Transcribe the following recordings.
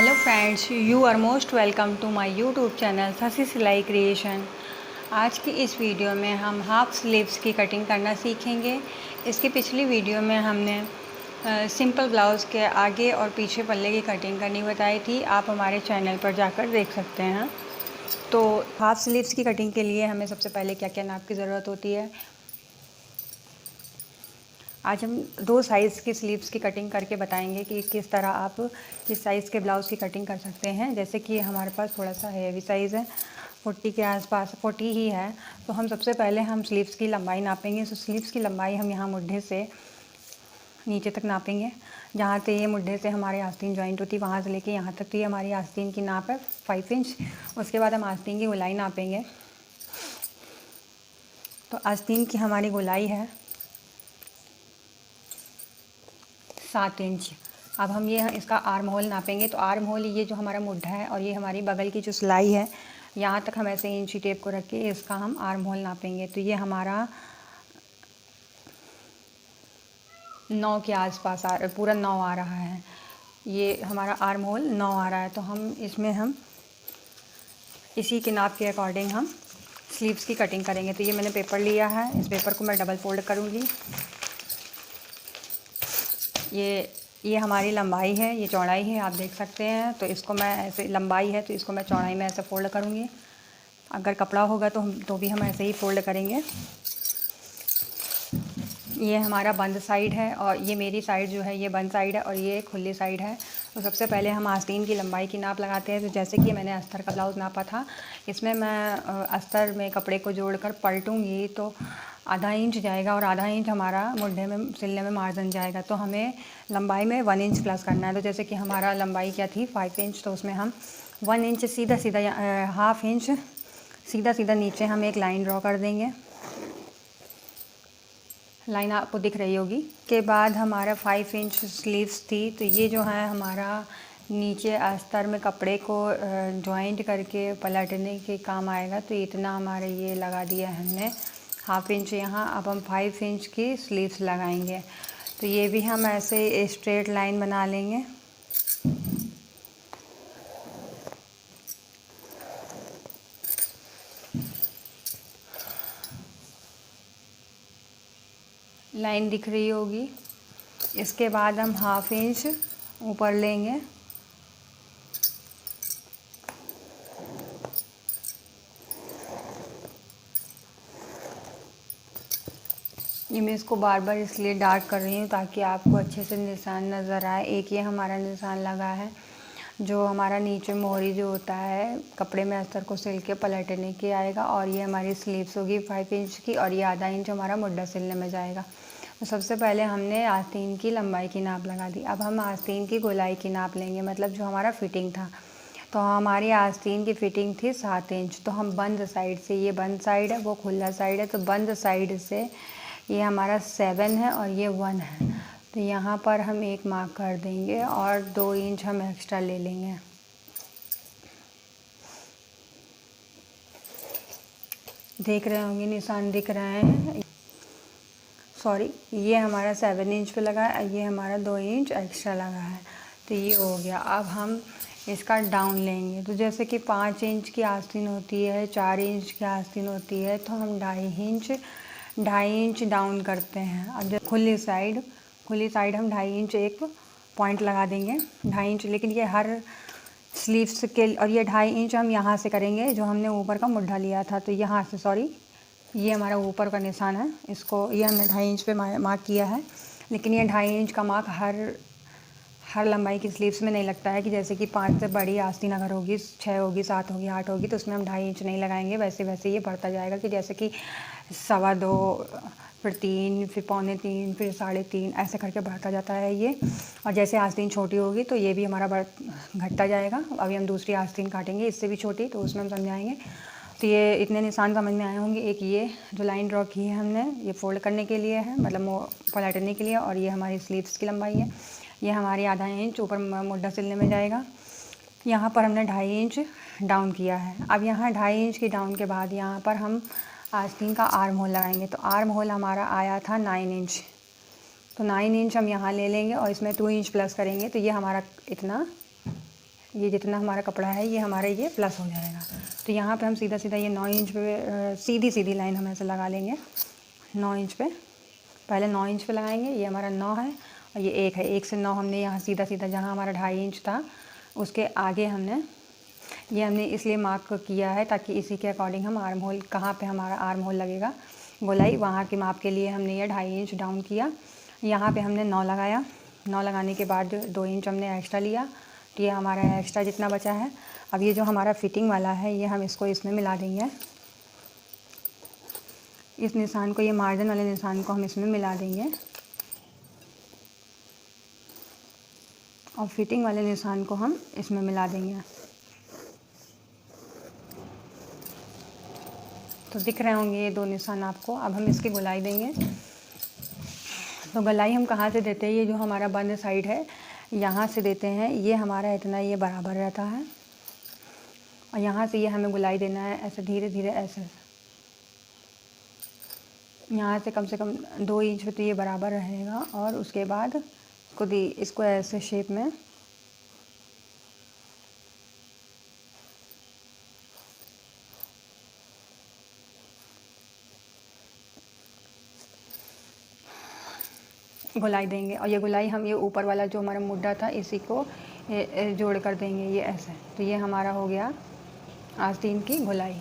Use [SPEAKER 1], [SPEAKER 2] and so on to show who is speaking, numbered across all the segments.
[SPEAKER 1] Hello friends, you are most welcome to my YouTube channel Shashi Silai creation. आज की इस video में हम हाफ स्लीव्स की कटिंग करना सीखेंगे। इसकी पिछली वीडियो में हमने सिंपल ब्लाउज़ के आगे और पीछे पल्ले की कटिंग करनी बताई थी। आप हमारे चैनल पर जाकर देख सकते हैं। तो हाफ स्लीव्स की कटिंग के लिए हमें सबसे पहले क्या क्या नाप की ज़रूरत होती है। आज हम 2 साइज़ की स्लीव्स की कटिंग करके बताएंगे कि किस तरह आप किस साइज़ के ब्लाउज़ की कटिंग कर सकते हैं। जैसे कि हमारे पास थोड़ा सा हैवी साइज़ है, 40 के आसपास, 40 ही है। तो हम सबसे पहले हम स्लीव्स की लंबाई नापेंगे। तो स्लीव्स की लंबाई हम यहाँ मुड्ढे से नीचे तक नापेंगे। जहाँ से ये मुड्ढे से हमारे आस्तीन जॉइंट होती है वहाँ से लेके यहाँ तक, तो ये हमारी आस्तीन की नाप है 5 इंच। उसके बाद हम आस्तीन की गोलाई नापेंगे। तो आस्तीन की हमारी गोलाई है 7 इंच। अब हम ये इसका आर्म होल नापेंगे। तो आर्म होल ये जो हमारा मुड्ढा है और ये हमारी बगल की जो सिलाई है, यहाँ तक हम ऐसे इंची टेप को रख के इसका हम आर्म होल नापेंगे। तो ये हमारा 9 के आसपास पूरा 9 आ रहा है। ये हमारा आर्म होल 9 आ रहा है। तो हम इसमें हम इसी के नाप के अकॉर्डिंग हम स्लीव्स की कटिंग करेंगे। तो ये मैंने पेपर लिया है, इस पेपर को मैं डबल फोल्ड करूँगी। ये हमारी लंबाई है, ये चौड़ाई है, आप देख सकते हैं। तो इसको मैं ऐसे, लंबाई है तो इसको मैं चौड़ाई में ऐसे फ़ोल्ड करूँगी। अगर कपड़ा होगा तो भी हम ऐसे ही फ़ोल्ड करेंगे। ये हमारा बंद साइड है और ये मेरी साइड जो है ये बंद साइड है और ये खुली साइड है। तो सबसे पहले हम आस्तीन की लंबाई की नाप लगाते हैं। तो जैसे कि मैंने अस्तर का ब्लाउज़ नापा था, इसमें मैं अस्तर में कपड़े को जोड़कर पलटूँगी तो आधा इंच जाएगा और आधा इंच हमारा मुड्ढे में सिलने में मार्जिन जाएगा। तो हमें लंबाई में 1 इंच प्लस करना है। तो जैसे कि हमारा लंबाई क्या थी 5 इंच, तो उसमें हम 1 इंच सीधा सीधा हाफ इंच सीधा सीधा नीचे हम एक लाइन ड्रॉ कर देंगे। लाइन आपको दिख रही होगी। के बाद हमारा 5 इंच स्लीव्स थी। तो ये जो है हमारा नीचे अस्तर में कपड़े को जॉइंट करके पलटने के काम आएगा। तो इतना हमारे ये लगा दिया है हमने हाफ इंच यहाँ। अब हम 5 इंच की स्लीव्स लगाएंगे। तो ये भी हम ऐसे स्ट्रेट लाइन बना लेंगे। लाइन दिख रही होगी। इसके बाद हम हाफ इंच ऊपर लेंगे। ये मैं इसको बार बार इसलिए डार्क कर रही हूँ ताकि आपको अच्छे से निशान नज़र आए। एक ये हमारा निशान लगा है जो हमारा नीचे मोहरी जो होता है कपड़े में अस्तर को सिल के पलटने के आएगा। और ये हमारी स्लीव्स होगी 5 इंच की और ये आधा इंच हमारा मुड्ढा सिलने में जाएगा। तो सबसे पहले हमने आस्तीन की लंबाई की नाप लगा दी। अब हम आस्तीन की गोलाई की नाप लेंगे, मतलब जो हमारा फिटिंग था। तो हमारी आस्तीन की फ़िटिंग थी 7 इंच। तो हम बंद साइड से, ये बंद साइड है वो खुला साइड है, तो बंद साइड से ये हमारा 7 है और ये 1 है। तो यहाँ पर हम एक मार्क कर देंगे और 2 इंच हम एक्स्ट्रा ले लेंगे। देख रहे होंगे निशान दिख रहे हैं। सॉरी, ये हमारा 7 इंच पे लगा है, ये हमारा 2 इंच एक्स्ट्रा लगा है। तो ये हो गया। अब हम इसका डाउन लेंगे। तो जैसे कि 5 इंच की आस्तीन होती है, 4 इंच की आस्तीन होती है, तो हम 2.5 इंच डाउन करते हैं। अब खुली साइड हम 2.5 इंच एक पॉइंट लगा देंगे, 2.5 इंच। लेकिन ये हर स्लीव्स के, और ये 2.5 इंच हम यहाँ से करेंगे जो हमने ऊपर का मुड्ढा लिया था। तो यहाँ से, सॉरी, ये हमारा ऊपर का निशान है, इसको ये हमने 2.5 इंच पे मार्क किया है। लेकिन ये 2.5 इंच का मार्क हर लंबाई की स्लीव्स में नहीं लगता है कि जैसे कि 5 से बड़ी आस्तीन अगर होगी, 6 होगी, 7 होगी, 8 होगी, तो उसमें हम 2.5 इंच नहीं लगाएंगे। वैसे वैसे ये बढ़ता जाएगा कि जैसे कि 2.25, फिर 3, फिर 2.25, फिर 3.5, ऐसे करके बढ़ता जाता है ये। और जैसे आस्तीन छोटी होगी तो ये भी हमारा घटता जाएगा। अभी हम दूसरी आस्तीन काटेंगे इससे भी छोटी, तो उसमें हम समझाएंगे। तो ये इतने निशान समझ में आए होंगे। एक ये जो लाइन ड्रॉ की है हमने, ये फोल्ड करने के लिए है, मतलब पलटने के लिए। और ये हमारी स्लीव्स की लंबाई है। ये हमारी आधा इंच ऊपर मुड्ढा सिलने में जाएगा। यहाँ पर हमने 2.5 इंच डाउन किया है। अब यहाँ 2.5 इंच की डाउन के बाद यहाँ पर हम आस्तीन का आर्म होल लगाएंगे। तो आर्म होल हमारा आया था 9 इंच। तो 9 इंच हम यहाँ ले लेंगे और इसमें 2 इंच प्लस करेंगे। तो ये हमारा इतना ये जितना हमारा कपड़ा है ये हमारा ये प्लस हो जाएगा। तो यहाँ पे हम सीधा सीधा ये 9 इंच पे सीधी सीधी लाइन हम ऐसे लगा लेंगे 9 इंच पे। पहले 9 इंच पे लगाएंगे, ये हमारा 9 है और ये 1 है। 1 से 9 हमने यहाँ सीधा सीधा जहाँ हमारा 2.5 इंच था उसके आगे हमने इसलिए मार्क किया है ताकि इसी के अकॉर्डिंग हम आर्म होल, कहाँ पे हमारा आर्म होल लगेगा गोलाई, वहाँ के माप के लिए हमने ये 2.5 इंच डाउन किया। यहाँ पे हमने 9 लगाया। 9 लगाने के बाद 2 इंच हमने एक्स्ट्रा लिया, तो ये हमारा एक्स्ट्रा जितना बचा है। अब ये जो हमारा फिटिंग वाला है ये हम इसको इसमें मिला देंगे। इस निशान को, ये मार्जिन वाले निशान को हम इसमें मिला देंगे और फिटिंग वाले निशान को हम इसमें मिला देंगे। तो दिख रहे होंगे ये 2 निशान आपको। अब हम इसकी गोलाई देंगे। तो गोलाई हम कहाँ से देते हैं, ये जो हमारा बंद साइड है यहाँ से देते हैं। ये हमारा इतना ये बराबर रहता है और यहाँ से ये हमें गोलाई देना है ऐसे धीरे धीरे, ऐसे यहाँ से कम 2 इंच पे तो ये बराबर रहेगा। और उसके बाद खुद ही इसको ऐसे शेप में गोलाई देंगे। और ये गोलाई हम ये ऊपर वाला जो हमारा मुड्ढा था इसी को जोड़ कर देंगे ये ऐसे। तो ये हमारा हो गया आस्तीन की गोलाई।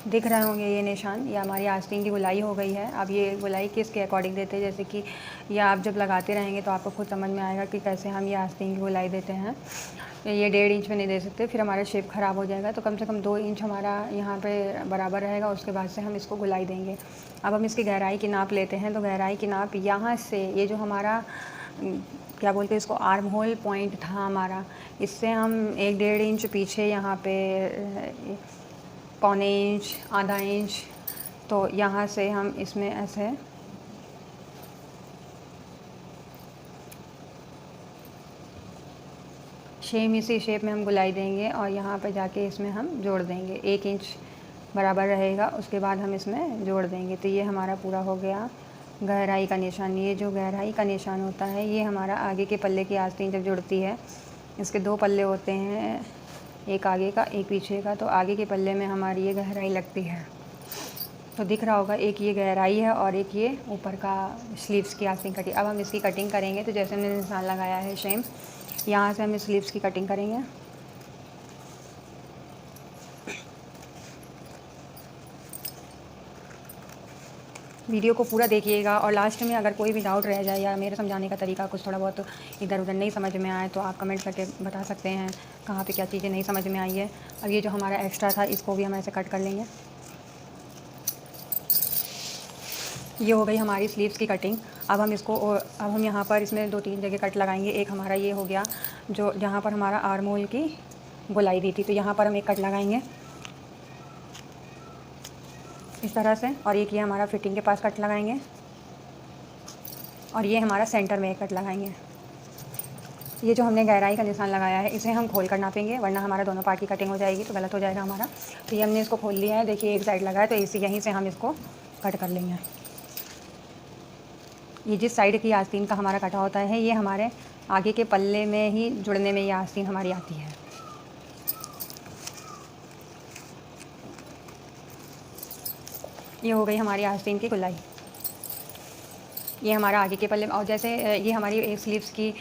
[SPEAKER 1] दिख रहे होंगे ये निशान, ये हमारी आस्तीन की गोलाई हो गई है। अब ये गोलाई किसके अकॉर्डिंग देते हैं, जैसे कि ये आप जब लगाते रहेंगे तो आपको खुद समझ में आएगा कि कैसे हम ये आस्तीन की गोलाई देते हैं। ये 1.5 इंच में नहीं दे सकते, फिर हमारा शेप ख़राब हो जाएगा। तो कम से कम 2 इंच हमारा यहाँ पे बराबर रहेगा, उसके बाद से हम इसको गोलाई देंगे। अब हम इसकी गहराई की नाप लेते हैं। तो गहराई की नाप यहाँ से, ये जो हमारा क्या बोलते हैं इसको, आर्म होल पॉइंट था हमारा, इससे हम 1-1.5 इंच पीछे यहाँ पे 1/4 इंच, आधा इंच, तो यहाँ से हम इसमें ऐसे सेम इसी शेप में हम गोलाई देंगे और यहाँ पे जाके इसमें हम जोड़ देंगे। 1 इंच बराबर रहेगा, उसके बाद हम इसमें जोड़ देंगे। तो ये हमारा पूरा हो गया गहराई का निशान। ये जो गहराई का निशान होता है ये हमारा आगे के पल्ले की आस्तीन जब जुड़ती है, इसके 2 पल्ले होते हैं, एक आगे का एक पीछे का। तो आगे के पल्ले में हमारी ये गहराई लगती है। तो दिख रहा होगा, एक ये गहराई है और एक ये ऊपर का स्लीव्स की आस्तीन कटिंग। अब हम इसकी कटिंग करेंगे। तो जैसे हमने निशान लगाया है सेम, यहाँ से हम स्लीव्स की कटिंग करेंगे। वीडियो को पूरा देखिएगा और लास्ट में अगर कोई भी डाउट रह जाए या मेरे समझाने का तरीका कुछ थोड़ा बहुत इधर उधर नहीं समझ में आए तो आप कमेंट करके बता सकते हैं कहाँ पे क्या चीज़ें नहीं समझ में आई है। अब ये जो हमारा एक्स्ट्रा था इसको भी हम ऐसे कट कर लेंगे। ये हो गई हमारी स्लीव्स की कटिंग। अब हम यहाँ पर इसमें 2-3 जगह कट लगाएंगे। एक हमारा ये हो गया जो जहाँ पर हमारा आर्म होल की गोलाई दी थी, तो यहाँ पर हम एक कट लगाएंगे इस तरह से। और एक ये हमारा फिटिंग के पास कट लगाएंगे और ये हमारा सेंटर में एक कट लगाएंगे। ये जो हमने गहराई का निशान लगाया है इसे हम खोल कर नापेंगे, वरना हमारा दोनों पार्ट की कटिंग हो जाएगी तो गलत हो जाएगा हमारा। तो ये हमने इसको खोल लिया है, देखिए एक साइड लगा है, तो इसी यहीं से हम इसको कट कर लेंगे। ये जिस साइड की आस्तीन का हमारा कटा होता है ये हमारे आगे के पल्ले में ही जुड़ने में ये आस्तीन हमारी आती है। ये हो गई हमारी आस्तीन की गोलाई। ये हमारा आगे के पल्ले, और जैसे ये हमारी एक स्लीव्स की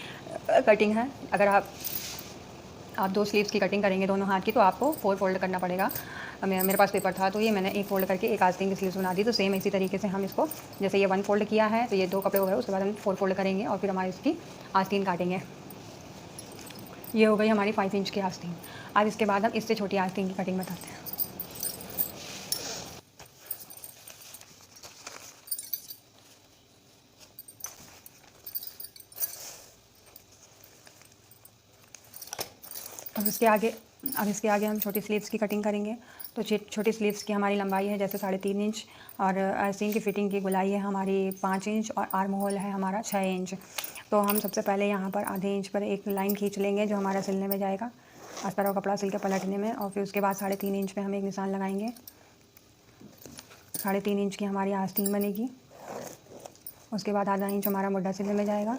[SPEAKER 1] कटिंग है। अगर आप 2 स्लीव्स की कटिंग करेंगे दोनों हाथ की तो आपको 4 फोल्ड करना पड़ेगा। मेरे पास पेपर था तो ये मैंने 1 फोल्ड करके एक आस्तीन की स्लीव्स बना दी। तो सेम इसी तरीके से हम इसको, जैसे ये 1 फोल्ड किया है तो ये 2 कपड़े हो गए, उसके बाद हम 4 फोल्ड करेंगे और फिर हमारी इसकी आस्तीन काटेंगे। ये हो गई हमारी 5 इंच की आस्तीन। अब इसके बाद हम इससे छोटी आस्तीन की कटिंग बताते हैं। अब इसके आगे हम छोटी स्लीव्स की कटिंग करेंगे। तो छोटी स्लीव्स की हमारी लंबाई है जैसे 3.5 इंच और आस्तीन की फ़िटिंग की गोलाई है हमारी 5 इंच और आर्म होल है हमारा 6 इंच। तो हम सबसे पहले यहाँ पर आधे इंच पर एक लाइन खींच लेंगे जो हमारा सिलने में जाएगा, अस्तर और कपड़ा सिल के पलटने में। और फिर उसके बाद 3.5 इंच पे हम एक निशान लगाएंगे। 3.5 इंच की हमारी आस्तीन बनेगी। उसके बाद आधा इंच हमारा मुड्ढा सिलने में जाएगा।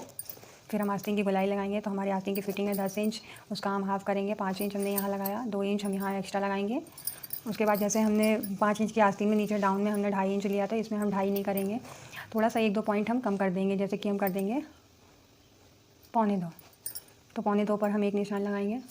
[SPEAKER 1] फिर हम आस्तीन की गोलाई लगाएंगे। तो हमारी आस्तीन की फिटिंग है 10 इंच, उसका हम हाफ़ करेंगे। 5 इंच हमने यहाँ लगाया, 2 इंच हम यहाँ एक्स्ट्रा लगाएंगे। उसके बाद जैसे हमने 5 इंच की आस्तीन में नीचे डाउन में हमने 2.5 इंच लिया था, इसमें हम 2.5 नहीं करेंगे, थोड़ा सा 1-2 पॉइंट हम कम कर देंगे। जैसे कि हम कर देंगे 1.25, तो 1.25 पर हम एक निशान लगाएंगे।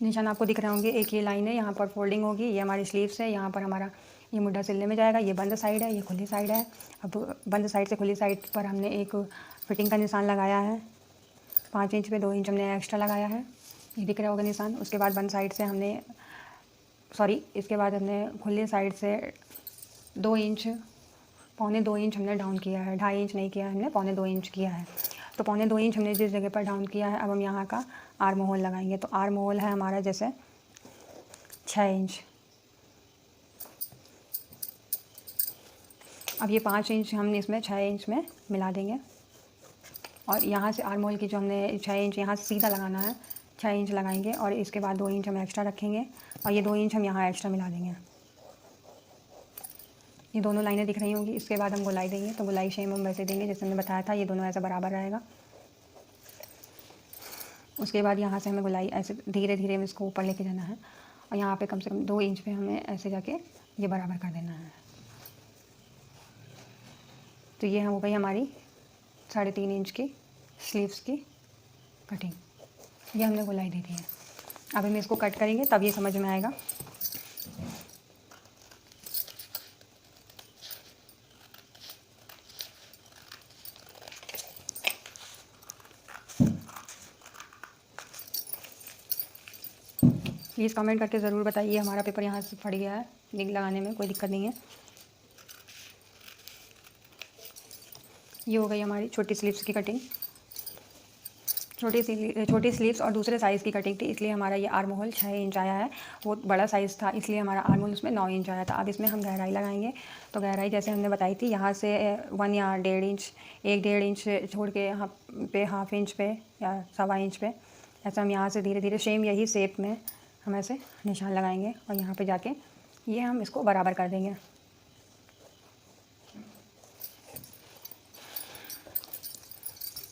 [SPEAKER 1] निशान आपको दिख रहे होंगे, एक ये लाइन है, यहाँ पर फोल्डिंग होगी, ये हमारी स्लीव्स है, यहाँ पर हमारा ये मुड्ढा सिलने में जाएगा। ये बंद साइड है, ये खुली साइड है। अब बंद साइड से खुली साइड पर हमने एक फिटिंग का निशान लगाया है 5 इंच पे, 2 इंच हमने एक्स्ट्रा लगाया है, ये दिख रहा होगा निशान। उसके बाद बंद साइड से हमने इसके बाद हमने खुली साइड से 2 इंच, 1.25 इंच हमने डाउन किया है, 2.5 इंच नहीं किया है हमने, 1.25 इंच किया है। तो 1.25 इंच हमने जिस जगह पर डाउन किया है, अब हम यहाँ का आर्म होल लगाएंगे। तो आर्म होल है हमारा जैसे 6 इंच। अब ये 5 इंच हम इसमें 6 इंच में मिला देंगे, और यहाँ से आर्म होल की जो हमने 6 इंच यहाँ से सीधा लगाना है, 6 इंच लगाएंगे, और इसके बाद 2 इंच हम एक्स्ट्रा रखेंगे, और ये 2 इंच हम यहाँ एक्स्ट्रा मिला देंगे। ये दोनों लाइनें दिख रही होंगी। इसके बाद हम गोलाई देंगे, तो गोलाई शेम हम वैसे देंगे जैसे हमने बताया था, ये दोनों ऐसा बराबर रहेगा। उसके बाद यहाँ से हमें गोलाई ऐसे धीरे धीरे इसको ऊपर लेके जाना है, और यहाँ पे कम से कम 2 इंच पे हमें ऐसे जाके ये बराबर कर देना है। तो ये हो गई हमारी 3.5 इंच की स्लीव्स की कटिंग, ये हमने गोलाई दे दी है। अब हम इसको कट करेंगे तब ये समझ में आएगा। प्लीज़ कमेंट करके ज़रूर बताइए। हमारा पेपर यहाँ से फट गया है, रिंग लगाने में कोई दिक्कत नहीं है। ये हो गई हमारी छोटी स्लीव्स की कटिंग। छोटी स्लीव्स और दूसरे साइज़ की कटिंग थी, इसलिए हमारा ये आर्म होल 6 इंच आया है। वो बड़ा साइज़ था इसलिए हमारा आर्म होल उसमें 9 इंच आया था। अब इसमें हम गहराई लगाएंगे। तो गहराई जैसे हमने बताई थी, यहाँ से 1 या 1.5 इंच, 1-1.5 इंच छोड़ के यहाँ पे हाफ इंच पे या 1.25 इंच पे, ऐसा हम यहाँ से धीरे धीरे सेम यही शेप में हम ऐसे निशान लगाएंगे, और यहाँ पे जाके ये हम इसको बराबर कर देंगे।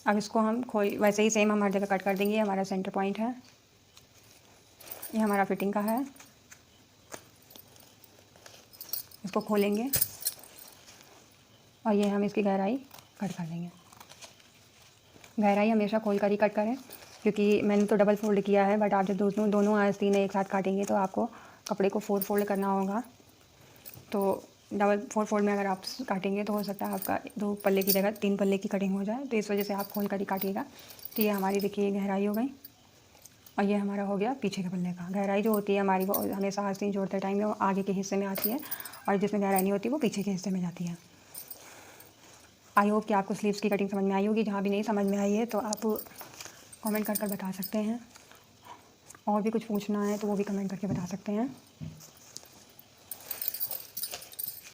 [SPEAKER 1] अब इसको हम वैसे ही सेम हम हर जगह कट कर देंगे। हमारा सेंटर पॉइंट है, ये हमारा फिटिंग का है। इसको खोलेंगे और ये हम इसकी गहराई कट कर देंगे। गहराई हमेशा खोल कर ही कट करें, क्योंकि मैंने तो डबल फोल्ड किया है, बट आप जब दोनों आस्तीनें एक साथ काटेंगे तो आपको कपड़े को 4 फोल्ड करना होगा। तो 4 फोल्ड में अगर आप काटेंगे तो हो सकता है आपका 2 पल्ले की जगह 3 पल्ले की कटिंग हो जाए, तो इस वजह से आप खोल कर ही काटिएगा। तो ये हमारी देखिए गहराई हो गई, और ये हमारा हो गया पीछे के पल्ले का। गहराई जो होती है हमारी वो हमेशा आस्तीन जोड़ते टाइम में वो आगे के हिस्से में आती है, और जिसमें गहराई नहीं होती वो पीछे के हिस्से में जाती है। आई होप कि आपको स्लीव्स की कटिंग समझ में आई होगी। जहाँ भी नहीं समझ में आई है तो आप कमेंट कर बता सकते हैं, और भी कुछ पूछना है तो वो भी कमेंट करके बता सकते हैं।